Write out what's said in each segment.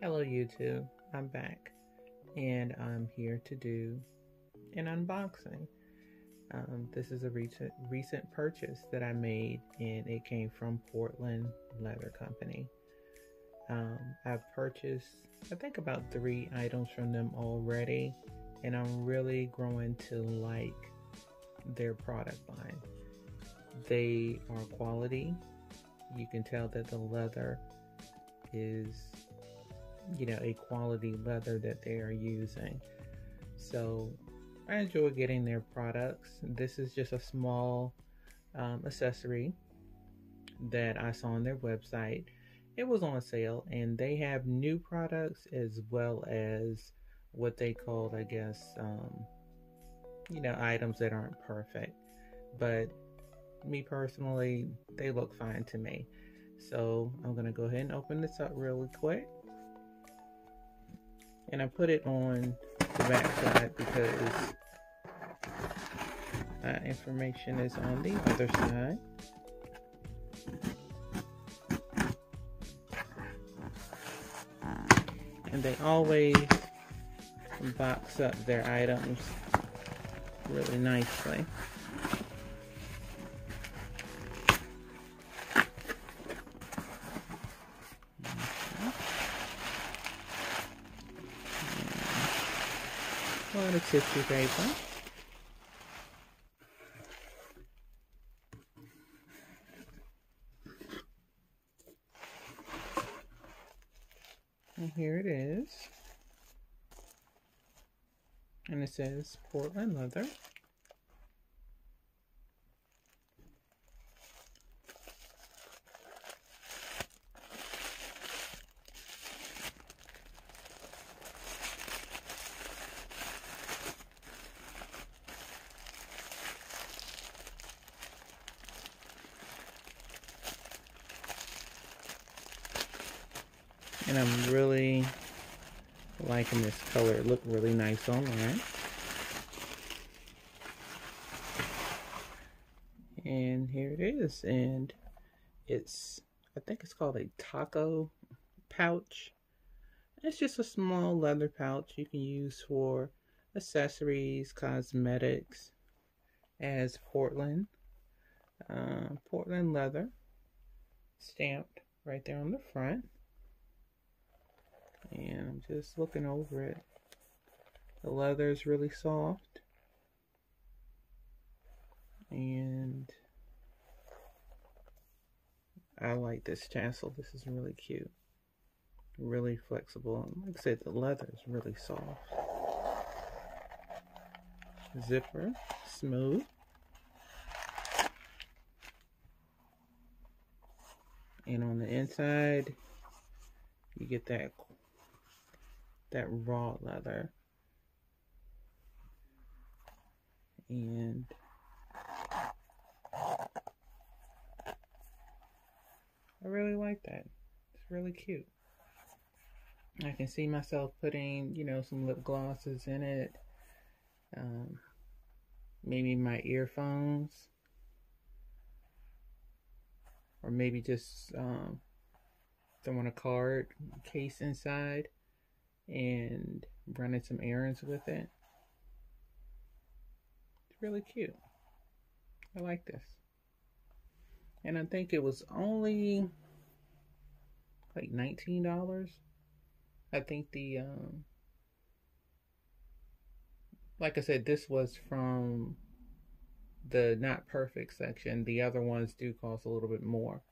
Hello YouTube, I'm back and I'm here to do an unboxing. This is a recent purchase that I made and it came from Portland Leather Company. I've purchased I think about 3 items from them already and I'm really growing to like their product line. They are quality. You can tell that the leather is a quality leather that they are using. So I enjoy getting their products. This is just a small accessory that I saw on their website. It was on sale and they have new products as well as what they called, I guess, items that aren't perfect. But me personally, they look fine to me. So I'm going to go ahead and open this up really quick. And I put it on the back side because information is on the other side. And they always box up their items really nicely. A lot of tissue paper. And here it is. And it says Portland Leather. And I'm really liking this color. It looked really nice online. And here it is. And I think it's called a Tassel Pouch. It's just a small leather pouch you can use for accessories, cosmetics, as Portland leather stamped right there on the front. And I'm just looking over it. The leather is really soft. And I like this tassel. This is really cute. Really flexible. Like I said, the leather is really soft. Zipper, smooth. And on the inside, you get that raw leather. And I really like that. It's really cute. I can see myself putting, some lip glosses in it. Maybe my earphones. Or maybe just throwing a card case inside and running some errands with it. It's really cute. I like this. And I think it was only like $19. I think like I said, this was from the not perfect section. The other ones do cost a little bit more.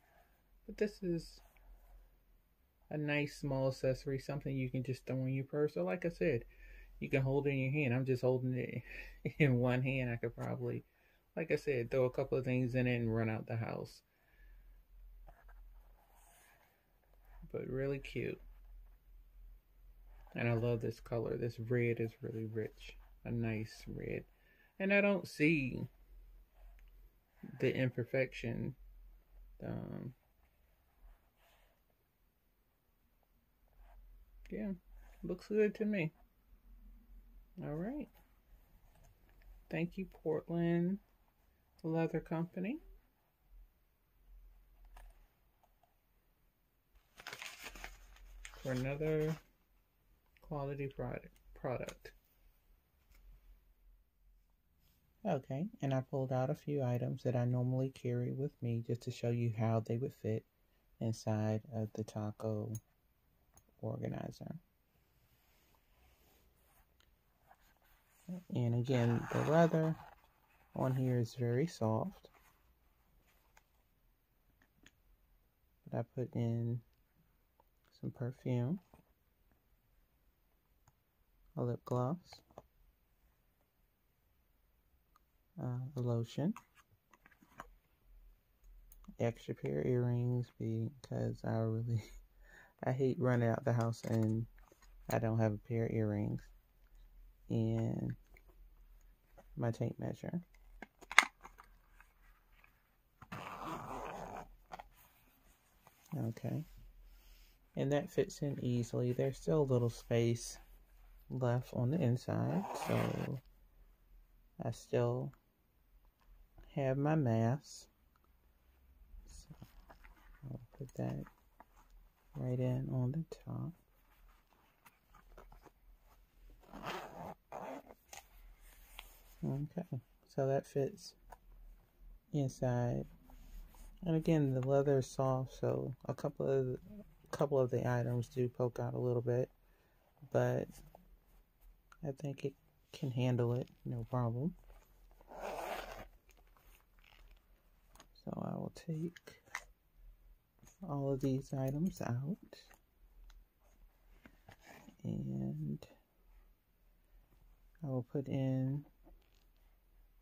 But this is a nice small accessory, something you can just throw in your purse. Or like I said, you can hold it in your hand. I'm just holding it in one hand. I could probably, like I said, throw a couple of things in it and run out the house. But really cute. And I love this color. This red is really rich. A nice red. And I don't see the imperfection. Yeah, looks good to me. All right. Thank you, Portland Leather Company. for another quality product. Okay, and I pulled out a few items that I normally carry with me just to show you how they would fit inside of the taco organizer. And again, the leather on here is very soft. But I put in some perfume, a lip gloss, a lotion, extra pair of earrings because I hate running out the house and I don't have a pair of earrings, and my tape measure. Okay, and that fits in easily. There's still a little space left on the inside, so I still have my mask. So I'll put that right in on the top. Okay, so that fits inside. And again, the leather is soft, so a couple of the items do poke out a little bit, but I think it can handle it, no problem. So I will take all of these items out, and I will put in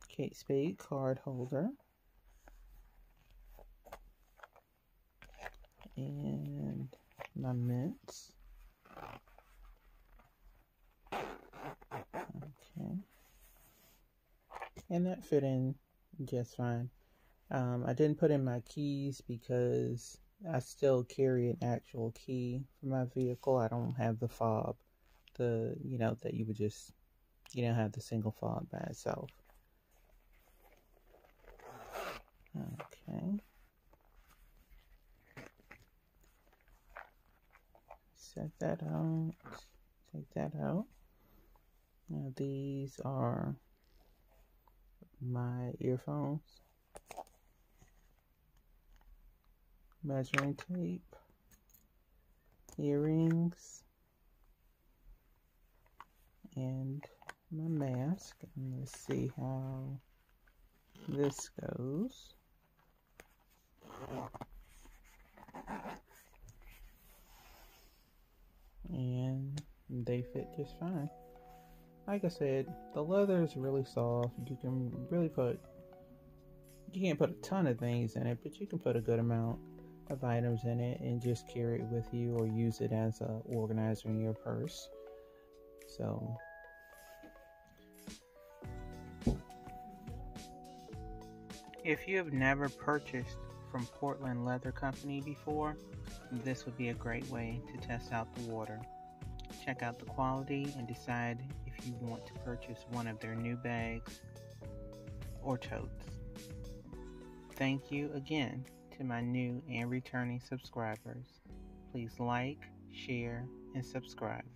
Kate Spade card holder, and my mints. Okay, and that fit in just fine. I didn't put in my keys because I still carry an actual key for my vehicle. I don't have the fob, that you would just, have the single fob by itself. Okay. Set that out. Take that out. Now these are my earphones, measuring tape, earrings, and my mask. And let's see how this goes. And they fit just fine. Like I said, the leather is really soft. You can't put a ton of things in it, but you can put a good amount of items in it and just carry it with you or use it as an organizer in your purse. So if you have never purchased from Portland Leather Company before, this would be a great way to test out the water. Check out the quality and decide if you want to purchase one of their new bags or totes. Thank you again to my new and returning subscribers. Please like, share, and subscribe.